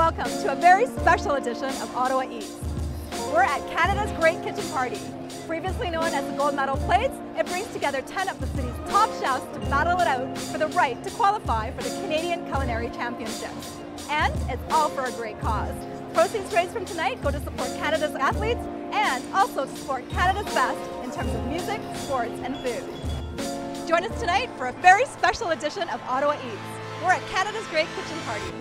Welcome to a very special edition of Ottawa Eats. We're at Canada's Great Kitchen Party. Previously known as the Gold Medal Plates, it brings together 10 of the city's top chefs to battle it out for the right to qualify for the Canadian Culinary Championships. And it's all for a great cause. Proceeds raised from tonight go to support Canada's athletes and also to support Canada's best in terms of music, sports, and food. Join us tonight for a very special edition of Ottawa Eats. We're at Canada's Great Kitchen Party.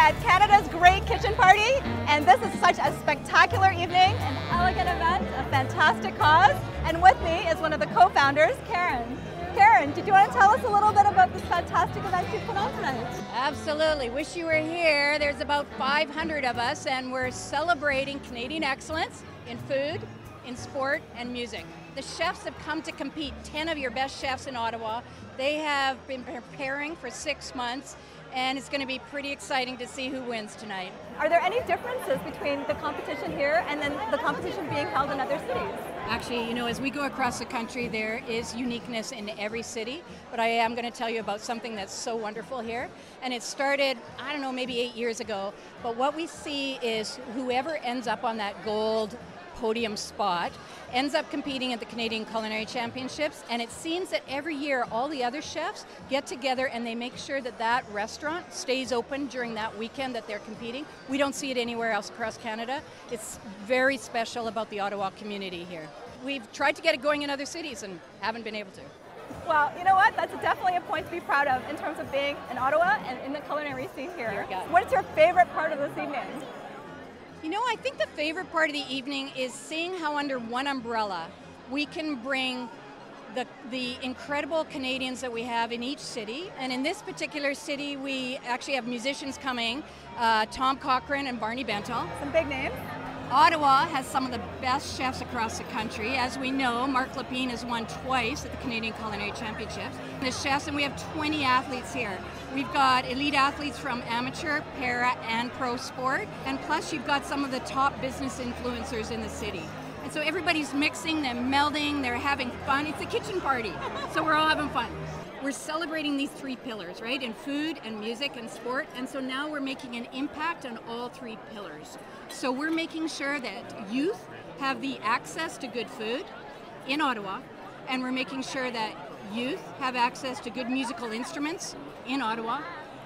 At Canada's Great Kitchen Party, and this is such a spectacular evening, an elegant event, a fantastic cause, and with me is one of the co-founders, Karen. Karen, did you want to tell us a little bit about this fantastic event you put on tonight? Absolutely. Wish you were here. There's about 500 of us, and we're celebrating Canadian excellence in food, in sport, and music. The chefs have come to compete, 10 of your best chefs in Ottawa. They have been preparing for 6 months, and it's going to be pretty exciting to see who wins tonight. Are there any differences between the competition here and then the competition being held in other cities? Actually, you know, as we go across the country, there is uniqueness in every city, but I am going to tell you about something that's so wonderful here. And it started, I don't know, maybe 8 years ago, but what we see is whoever ends up on that gold podium spot ends up competing at the Canadian Culinary Championships, and it seems that every year all the other chefs get together and they make sure that that restaurant stays open during that weekend that they're competing. We don't see it anywhere else across Canada. It's very special about the Ottawa community here. We've tried to get it going in other cities and haven't been able to. Well, you know what? That's definitely a point to be proud of in terms of being in Ottawa and in the culinary scene here. What's your favorite part of this evening? You know, I think the favorite part of the evening is seeing how under one umbrella we can bring the incredible Canadians that we have in each city. And in this particular city, we actually have musicians coming, Tom Cochrane and Barney Bentel. Some big names. Ottawa has some of the best chefs across the country. As we know, Mark Lapine has won twice at the Canadian Culinary Championships. The chefs, and we have 20 athletes here. We've got elite athletes from amateur, para, and pro sport, and plus you've got some of the top business influencers in the city. And so everybody's mixing, they're melding, they're having fun. It's a kitchen party, so we're all having fun. We're celebrating these 3 pillars, right? In food and music and sport, and so now we're making an impact on all 3 pillars. So we're making sure that youth have the access to good food in Ottawa, and we're making sure that youth have access to good musical instruments in Ottawa,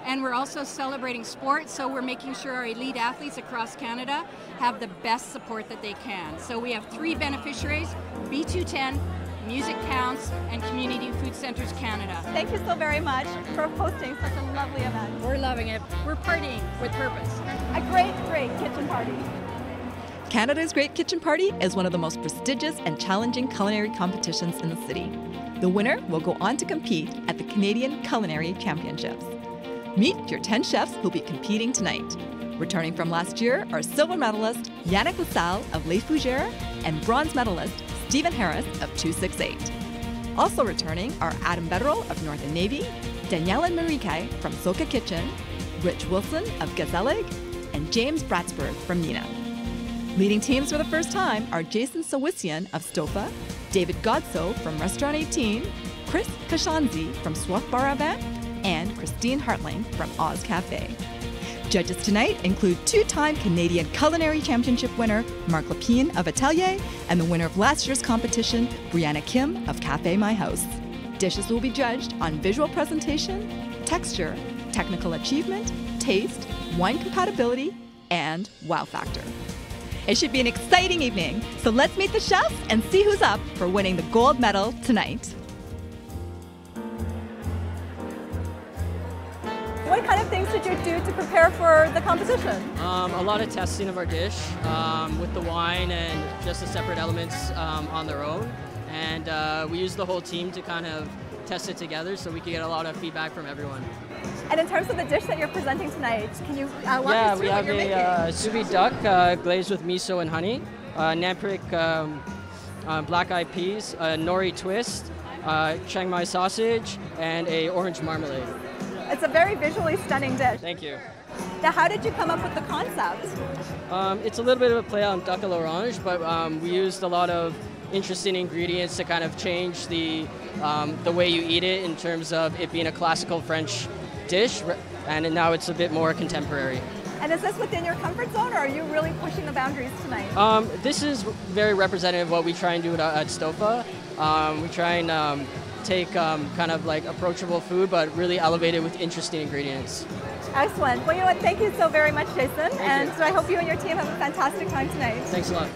and we're also celebrating sports, so we're making sure our elite athletes across Canada have the best support that they can. So we have 3 beneficiaries, B210, Music Counts, and Community Food Centres Canada. Thank you so very much for hosting such a lovely event. We're loving it. We're partying with purpose. A great, great kitchen party. Canada's Great Kitchen Party is one of the most prestigious and challenging culinary competitions in the city. The winner will go on to compete at the Canadian Culinary Championships. Meet your 10 chefs who'll be competing tonight. Returning from last year are silver medalist Yannick Lassalle of Les Fougères and bronze medalist Stephen Harris of 268. Also returning are Adam Betterell of Northern Navy, Danielle and Marieke from Soka Kitchen, Rich Wilson of Gazelig, and James Bratsburg from Nina. Leading teams for the first time are Jason Sawisian of Stofa, David Godso from Restaurant 18, Chris Kashanzi from Soif Bar à Vin, and Christine Hartling from Oz Cafe. Judges tonight include 2-time Canadian Culinary Championship winner Mark Lapine of Atelier and the winner of last year's competition, Brianna Kim of Cafe My House. Dishes will be judged on visual presentation, texture, technical achievement, taste, wine compatibility, and wow factor. It should be an exciting evening, so let's meet the chefs and see who's up for winning the gold medal tonight. What kind of things did you do to prepare for the competition? A lot of testing of our dish with the wine and just the separate elements on their own. And we used the whole team to kind of test it together so we could get a lot of feedback from everyone. And in terms of the dish that you're presenting tonight, can you walk us through what you're making? Yeah, we have a sous vide duck glazed with miso and honey, Namprick black-eyed peas, a nori twist, Chiang Mai sausage, and a orange marmalade. It's a very visually stunning dish. Thank you. Now, how did you come up with the concept? It's a little bit of a play on duck à l'orange, but we used a lot of interesting ingredients to kind of change the way you eat it in terms of it being a classical French dish, and now it's a bit more contemporary. And is this within your comfort zone, or are you really pushing the boundaries tonight? This is very representative of what we try and do at Stofa. We try and take kind of like approachable food, but really elevate it with interesting ingredients. Excellent. Well, you know what? Thank you so very much, Jason. Thank you. I hope you and your team have a fantastic time tonight. Thanks a lot.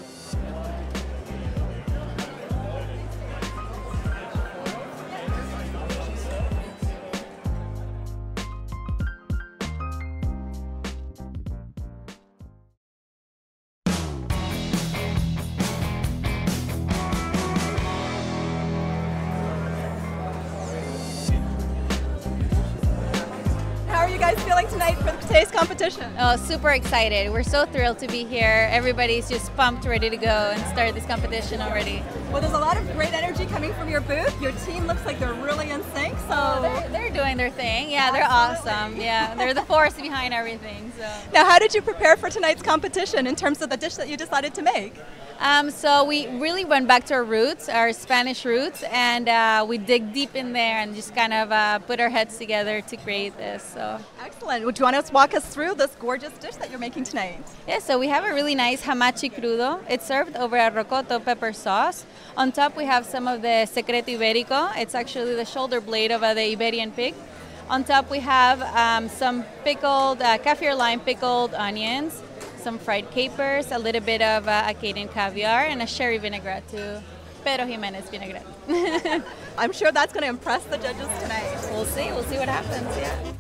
How are you guys feeling tonight for today's competition? Oh, super excited. We're so thrilled to be here. Everybody's just pumped, ready to go and start this competition already. Well, there's a lot of great energy coming from your booth. Your team looks like they're really in sync. So They're doing their thing. Yeah, they're awesome. Yeah, they're the force behind everything. So. Now, how did you prepare for tonight's competition in terms of the dish that you decided to make? So we really went back to our roots, our Spanish roots, and we dig deep in there and just kind of put our heads together to create this. So. Excellent. Would you want to walk us through this gorgeous dish that you're making tonight? Yeah, so we have a really nice hamachi crudo. It's served over a rocoto pepper sauce. On top we have some of the secreto ibérico. It's actually the shoulder blade of the Iberian pig. On top we have some pickled, kaffir lime pickled onions, some fried capers, a little bit of Acadian caviar, and a sherry vinaigrette too. Pedro Jimenez vinaigrette. I'm sure that's going to impress the judges tonight. We'll see what happens, yeah.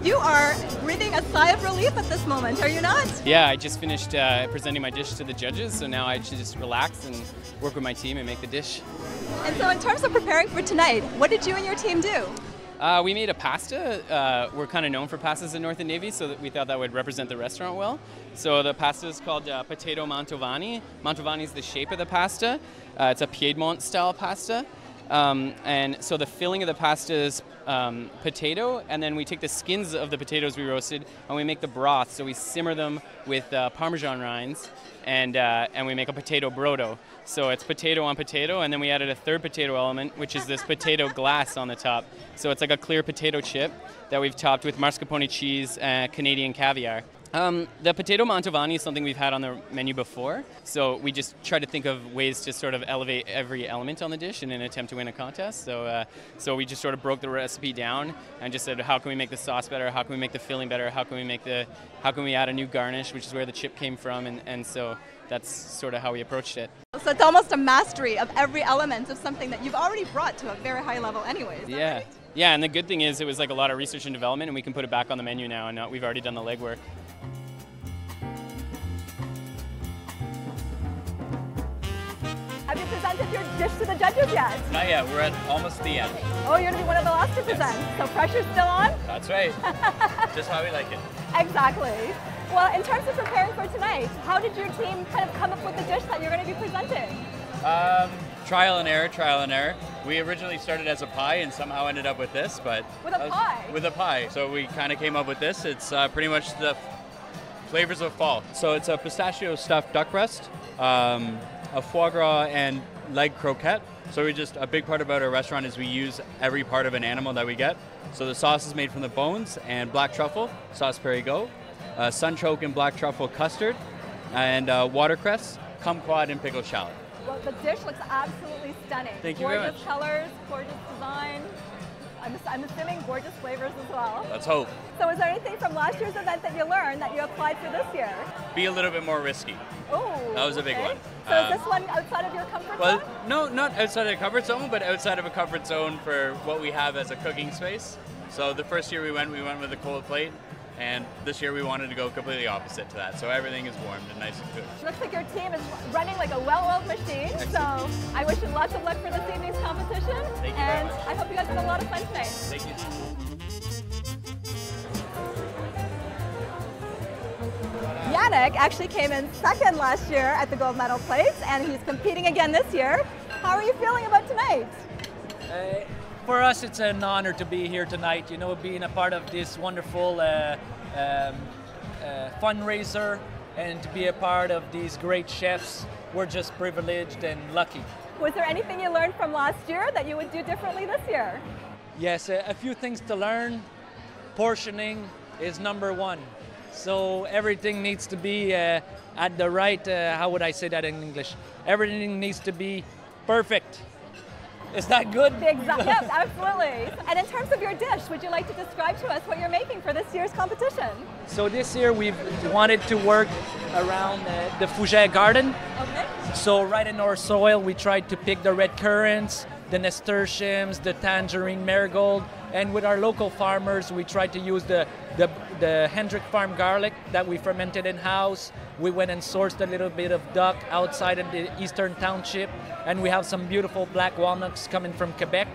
You are breathing a sigh of relief at this moment, are you not? Yeah, I just finished presenting my dish to the judges, so now I should just relax and work with my team and make the dish. And so in terms of preparing for tonight, what did you and your team do? We made a pasta. We're kind of known for pastas in Northern Navy, so that we thought that would represent the restaurant well. So the pasta is called potato mantovani. Mantovani is the shape of the pasta. It's a Piedmont-style pasta. And so the filling of the pasta is potato, and then we take the skins of the potatoes we roasted and we make the broth. So we simmer them with Parmesan rinds, and we make a potato brodo. So it's potato on potato, and then we added a third potato element, which is this potato glass on the top. So it's like a clear potato chip that we've topped with mascarpone cheese and Canadian caviar. The potato mantovani is something we've had on the menu before, so we just try to think of ways to sort of elevate every element on the dish in an attempt to win a contest. So we just sort of broke the recipe down and just said, how can we make the sauce better? How can we make the filling better? How can we add a new garnish, which is where the chip came from? And so that's sort of how we approached it. So it's almost a mastery of every element of something that you've already brought to a very high level anyways. Yeah. Right? Yeah, and the good thing is it was like a lot of research and development, and we can put it back on the menu now, and we've already done the legwork. Have you presented your dish to the judges yet? Not yet. We're at almost the end. Oh, you're going to be one of the last to present. So pressure's still on? That's right. Just how we like it. Exactly. Well, in terms of preparing for tonight, how did your team kind of come up with the dish that you're going to be presenting? Trial and error, trial and error. We originally started as a pie and somehow ended up with this, but... With a pie? With a pie. So we kind of came up with this. It's pretty much the flavors of fall. So it's a pistachio stuffed duck breast, a foie gras and leg croquette. So a big part about our restaurant is we use every part of an animal that we get. So the sauce is made from the bones and black truffle, sauce Perrigo, sunchoke and black truffle custard, and watercress, kumquat, and pickled shallot. Well, the dish looks absolutely stunning. Thank you very much. Gorgeous colors, gorgeous design. I'm assuming gorgeous flavors as well. Let's hope. So is there anything from last year's event that you learned that you applied for this year? Be a little bit more risky. Oh, That was a big one. So is this one outside of your comfort Well, zone? no, not outside of the comfort zone, but outside of a comfort zone for what we have as a cooking space. So the first year we went with a cold plate, and this year we wanted to go completely opposite to that. So everything is warmed and nice and cooked. Looks like your team is running like a well-oiled machine. Excellent. So I wish you lots of luck for this evening's competition. Thank you and very much. I hope you guys have a lot of fun tonight. Thank you. Yannick actually came in second last year at the gold medal plates, and he's competing again this year. How are you feeling about tonight? For us, it's an honor to be here tonight, you know, being a part of this wonderful fundraiser and to be a part of these great chefs. We're just privileged and lucky. Was there anything you learned from last year that you would do differently this year? Yes, a few things to learn. Portioning is number one. So everything needs to be at the right, how would I say that in English? Everything needs to be perfect. Is that good? Yes, absolutely. And in terms of your dish, would you like to describe to us what you're making for this year's competition? So this year we've wanted to work around the fougere garden. Okay. So right in our soil, we tried to pick the red currants, the nasturtiums, the tangerine marigold, and with our local farmers, we tried to use the Hendrick Farm garlic that we fermented in-house. We went and sourced a little bit of duck outside of the Eastern Township, and we have some beautiful black walnuts coming from Quebec.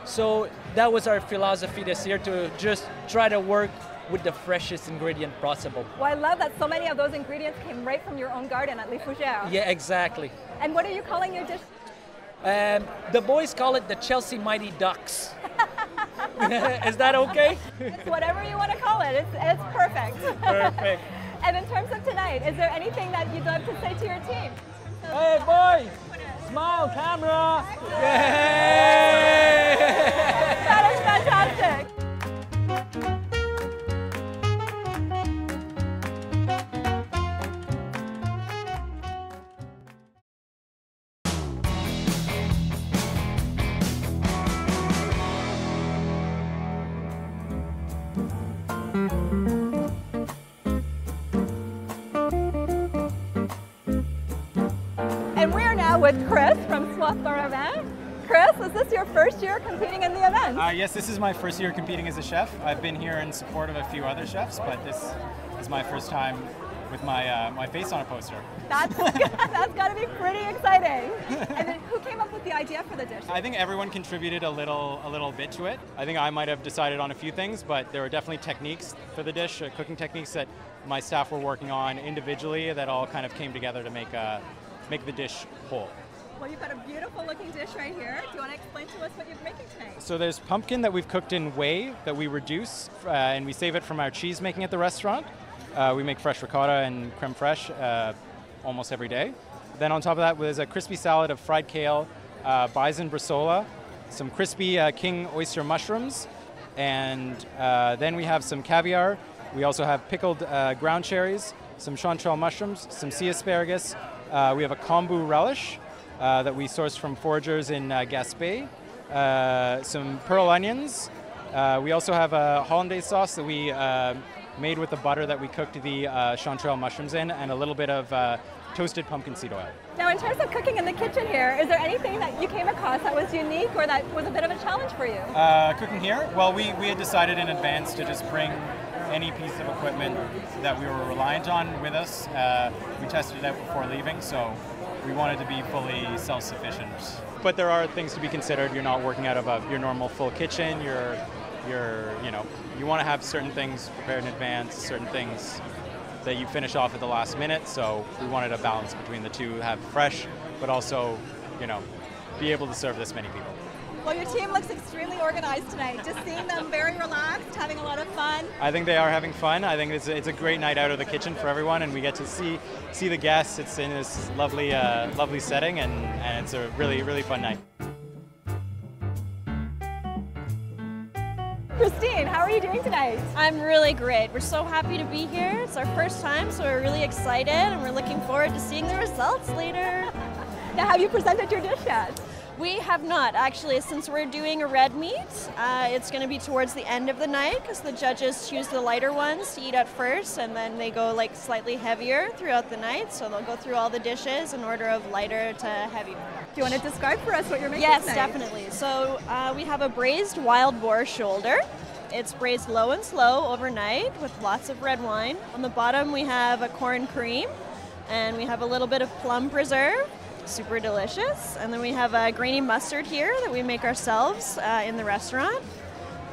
So that was our philosophy this year, to just try to work with the freshest ingredient possible. Well, I love that so many of those ingredients came right from your own garden at Les Fougères. Yeah, exactly. And what are you calling your dish? The boys call it the Chelsea Mighty Ducks. Is that okay? It's whatever you want to call it. It's perfect. Perfect. And in terms of tonight, is there anything that you'd love to say to your team? Hey, boys! Smile, camera! Yay! That is fantastic. And we are now with Chris from Soif Ravin. Chris, is this your first year competing in the event? Yes, this is my first year competing as a chef. I've been here in support of a few other chefs, but this is my first time with my face on a poster. That's got to be pretty exciting. And then who came up with the idea for the dish? I think everyone contributed a little bit to it. I think I might have decided on a few things, but there were definitely techniques for the dish, cooking techniques that my staff were working on individually that all kind of came together to make the dish whole. Well, you've got a beautiful looking dish right here. Do you want to explain to us what you're making tonight? So there's pumpkin that we've cooked in whey that we reduce and we save it from our cheese making at the restaurant. We make fresh ricotta and creme fraiche almost every day. Then on top of that there's a crispy salad of fried kale, bison bresaola, some crispy king oyster mushrooms, and then we have some caviar. We also have pickled ground cherries, some chanterelle mushrooms, some sea asparagus. We have a kombu relish that we sourced from foragers in Gaspé, some pearl onions. We also have a hollandaise sauce that we made with the butter that we cooked the chanterelle mushrooms in, and a little bit of toasted pumpkin seed oil. Now, in terms of cooking in the kitchen here, is there anything that you came across that was unique or that was a bit of a challenge for you? Cooking here? Well, we had decided in advance to just bring any piece of equipment that we were reliant on with us. We tested it out before leaving, so we wanted to be fully self-sufficient. But there are things to be considered. You're not working out of your normal full kitchen. You want to have certain things prepared in advance, certain things that you finish off at the last minute. So we wanted a balance between the two, have fresh, but also, be able to serve this many people. Well, your team looks extremely organized tonight. Just seeing them very relaxed, having a lot of fun. I think they are having fun. I think it's a great night out of the kitchen for everyone, and we get to see the guests. It's in this lovely setting, and it's a really, really fun night. Christine, how are you doing tonight? I'm really great. We're so happy to be here. It's our first time, so we're really excited, and we're looking forward to seeing the results later. Now, have you presented your dish yet? We have not, actually. Since we're doing a red meat, it's going to be towards the end of the night because the judges choose the lighter ones to eat at first, and then they go slightly heavier throughout the night. So they'll go through all the dishes in order of lighter to heavier. Do you want to describe for us what you're making Yes, tonight? definitely. So we have a braised wild boar shoulder. It's braised low and slow overnight with lots of red wine. On the bottom we have a corn cream, and we have a little bit of plum preserve. Super delicious. And then we have a grainy mustard here that we make ourselves in the restaurant.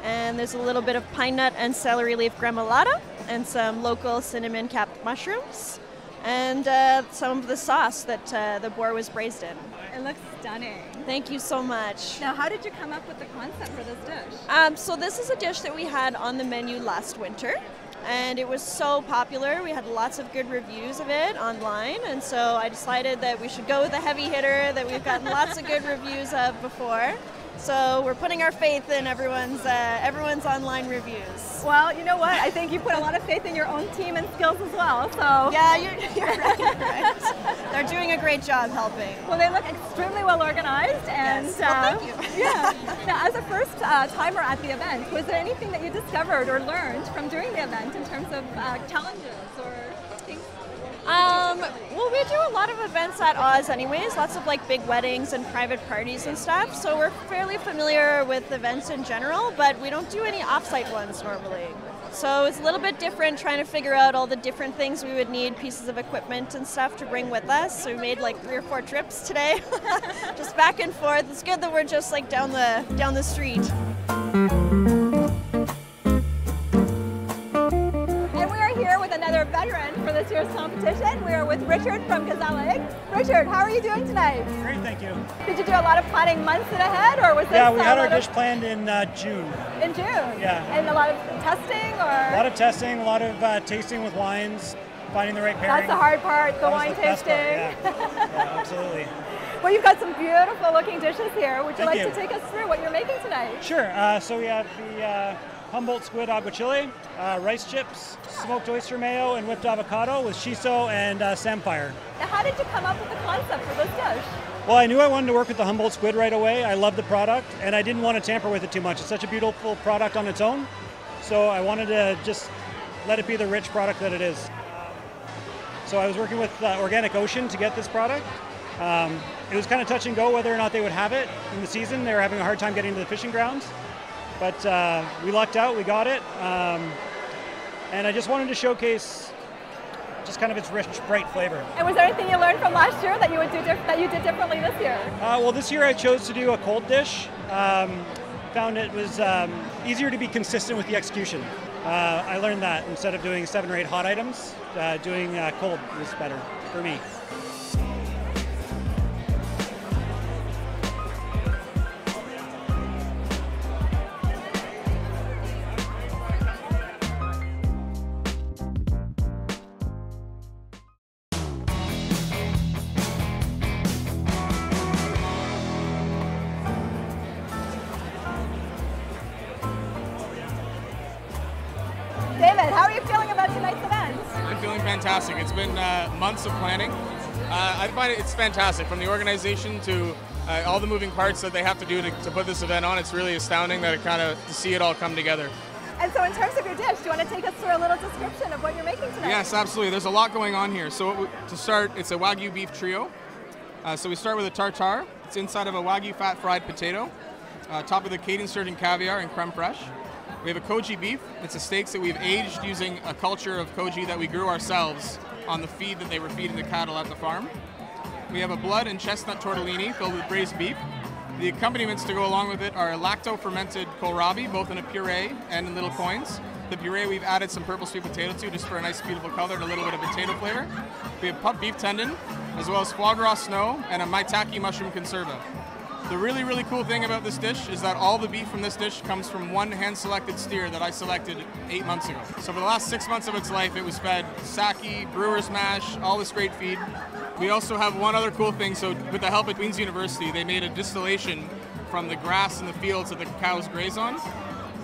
And there's a little bit of pine nut and celery leaf gremolata and some local cinnamon capped mushrooms. and some of the sauce that the boar was braised in. It looks stunning. Thank you so much. Now, how did you come up with the concept for this dish? So this is a dish that we had on the menu last winter, and it was so popular. We had lots of good reviews of it online, and so I decided that we should go with a heavy hitter that we've gotten lots of good reviews of before. So we're putting our faith in everyone's online reviews. Well, you know what? I think you put a lot of faith in your own team and skills as well. So yeah, you're right. They're doing a great job helping. Well, they look extremely well organized, and yes. Well, thank you. Yeah. Now, as a first timer at the event, was there anything that you discovered or learned from doing the event in terms of challenges or things? Well, we do a lot of events at Oz anyways, lots of like big weddings and private parties and stuff, so we're fairly familiar with events in general, but we don't do any off-site ones normally. So it's a little bit different trying to figure out all the different things we would need, pieces of equipment and stuff to bring with us. So we made like 3 or 4 trips today, just back and forth. It's good that we're just like down the street. Another veteran for this year's competition. We are with Richard from Gazelle Egg. Richard, how are you doing tonight? Great, thank you. Did you do a lot of planning months ahead, or was this? Yeah, we had our dish planned in June. In June? Yeah. And a lot of testing, or? A lot of testing, a lot of tasting with wines, finding the right pairing. That's the hard part, the wine tasting. Yeah. Yeah, absolutely. Well, you've got some beautiful looking dishes here. Would you Thank like you. to take us through what you're making tonight? Sure. So we have the Humboldt squid aguachile, rice chips, smoked oyster mayo, and whipped avocado with shiso and samphire. Now, how did you come up with the concept for this dish? Well, I knew I wanted to work with the Humboldt squid right away. I love the product, and I didn't want to tamper with it too much. It's such a beautiful product on its own, so I wanted to just let it be the rich product that it is. So I was working with Organic Ocean to get this product. It was kind of touch and go whether or not they would have it in the season. They were having a hard time getting to the fishing grounds. But we lucked out, we got it, and I just wanted to showcase just kind of its rich, bright flavor. And was there anything you learned from last year that you would do that you did differently this year? Well, this year I chose to do a cold dish. Found it was easier to be consistent with the execution. I learned that instead of doing 7 or 8 hot items, doing cold was better for me. David, how are you feeling about tonight's event? I'm feeling fantastic. It's been months of planning. I find it's fantastic, from the organization to all the moving parts that they have to do to put this event on. It's really astounding that to see it all come together. And so in terms of your dish, do you want to take us through a little description of what you're making tonight? Yes, absolutely. There's a lot going on here. So to start, it's a Wagyu beef trio. So we start with a tartare. It's inside of a Wagyu fat fried potato, topped with a Canadian sturgeon caviar and creme fraiche. We have a koji beef. It's a steaks that we've aged using a culture of koji that we grew ourselves on the feed that they were feeding the cattle at the farm. We have a blood and chestnut tortellini filled with braised beef. The accompaniments to go along with it are lacto-fermented kohlrabi, both in a puree and in little coins. The puree we've added some purple sweet potato to, just for a nice beautiful color and a little bit of potato flavor. We have pup beef tendon, as well as foie gras snow and a maitake mushroom conserva. The really, really cool thing about this dish is that all the beef from this dish comes from one hand-selected steer that I selected 8 months ago. So for the last 6 months of its life, it was fed sake, brewer's mash, all this great feed. We also have one other cool thing. So with the help of Queen's University, they made a distillation from the grass in the fields that the cows graze on,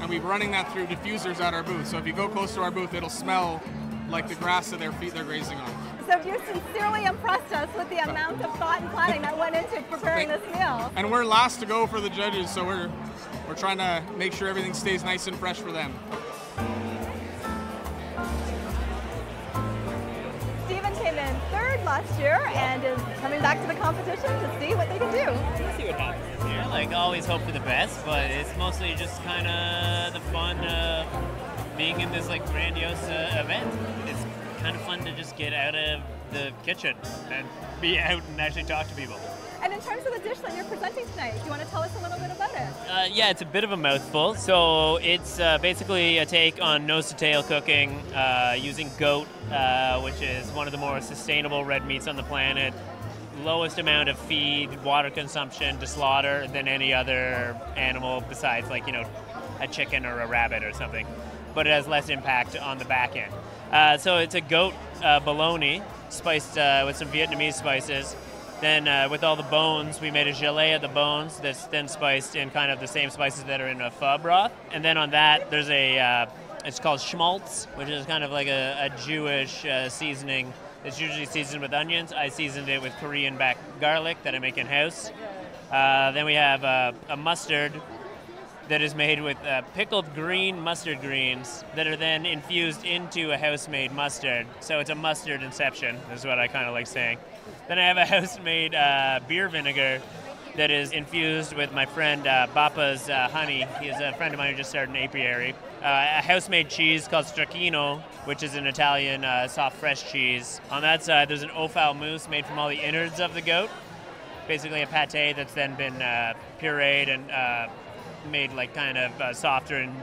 and we're running that through diffusers at our booth. So if you go close to our booth, it'll smell like the grass that they're grazing on. So you sincerely impressed us with the amount of thought and planning that went into preparing this meal. And we're last to go for the judges, so we're trying to make sure everything stays nice and fresh for them. Stephen came in third last year and is coming back to the competition to see what they can do. We'll see what happens. Yeah, like always hope for the best, but it's mostly just kind of the fun of being in this like grandiose event. It's kind of fun to just get out of the kitchen and be out and actually talk to people. And in terms of the dish that you're presenting tonight, do you want to tell us a little bit about it? Yeah, it's a bit of a mouthful. So it's basically a take on nose-to-tail cooking using goat, which is one of the more sustainable red meats on the planet. Lowest amount of feed, water consumption to slaughter than any other animal besides, like, you know, a chicken or a rabbit or something. But it has less impact on the back end. So it's a goat bologna spiced with some Vietnamese spices. Then with all the bones, we made a gelée of the bones that's then spiced in kind of the same spices that are in a pho broth. And then on that, there's it's called schmaltz, which is kind of like a Jewish seasoning. It's usually seasoned with onions. I seasoned it with Korean back garlic that I make in-house. Then we have a mustard that is made with pickled green mustard greens that are then infused into a house-made mustard. So it's a mustard inception, is what I kind of like saying. Then I have a house-made beer vinegar that is infused with my friend Bappa's honey. He is a friend of mine who just started an apiary. A house-made cheese called stracchino, which is an Italian soft fresh cheese. On that side, there's an offal mousse made from all the innards of the goat. Basically a pate that's then been pureed and made like kind of softer and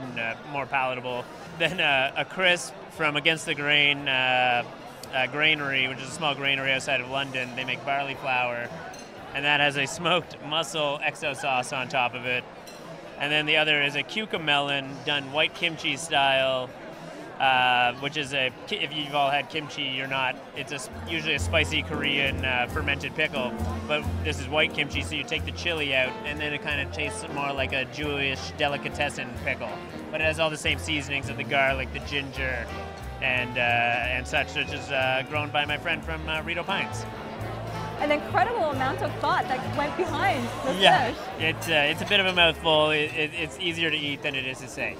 more palatable. Then a crisp from Against the Grain Granary, which is a small granary outside of London. They make barley flour, and that has a smoked mussel exo sauce on top of it. And then the other is a cucamelon done white kimchi style, which is if you've all had kimchi, it's usually a spicy Korean fermented pickle, but this is white kimchi, so you take the chili out, and then it kind of tastes more like a Jewish delicatessen pickle. But it has all the same seasonings of the garlic, the ginger, and such, which is grown by my friend from Rideau Pines. An incredible amount of thought that went behind this dish. It's a bit of a mouthful. It's easier to eat than it is to say.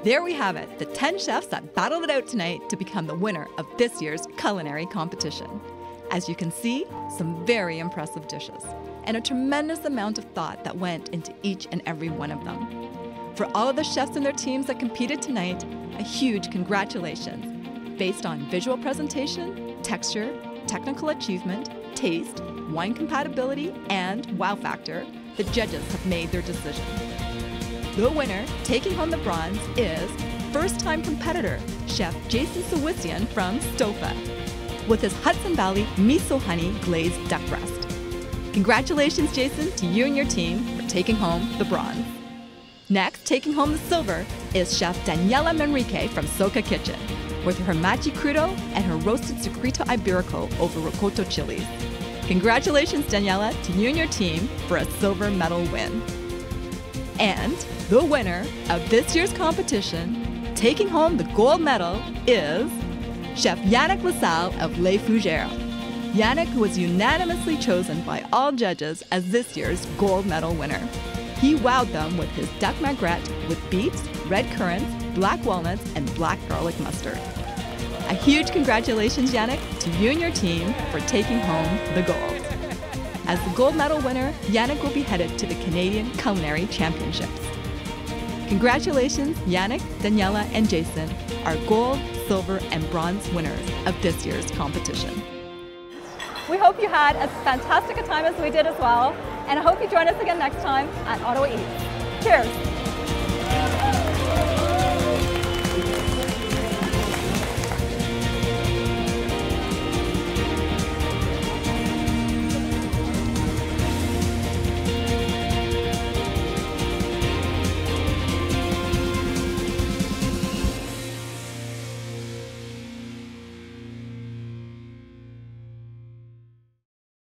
There we have it, the 10 chefs that battled it out tonight to become the winner of this year's culinary competition. As you can see, some very impressive dishes, and a tremendous amount of thought that went into each and every one of them. For all of the chefs and their teams that competed tonight, a huge congratulations. Based on visual presentation, texture, technical achievement, taste, wine compatibility, and wow factor, the judges have made their decision. The winner, taking home the bronze, is first-time competitor, Chef Jason Sawisian from Stofa, with his Hudson Valley miso honey glazed duck breast. Congratulations, Jason, to you and your team for taking home the bronze. Next, taking home the silver is Chef Daniela Manrique from Soca Kitchen, with her machi crudo and her roasted secreto iberico over rocoto chilies. Congratulations, Daniela, to you and your team for a silver medal win. And the winner of this year's competition, taking home the gold medal, is Chef Yannick LaSalle of Les Fougères. Yannick was unanimously chosen by all judges as this year's gold medal winner. He wowed them with his duck magrette with beets, red currants, black walnuts, and black garlic mustard. A huge congratulations, Yannick, to you and your team for taking home the gold. As the gold medal winner, Yannick will be headed to the Canadian Culinary Championships. Congratulations, Yannick, Daniela, and Jason, our gold, silver, and bronze winners of this year's competition. We hope you had as fantastic a time as we did as well, and I hope you join us again next time at Ottawa Eats. Cheers!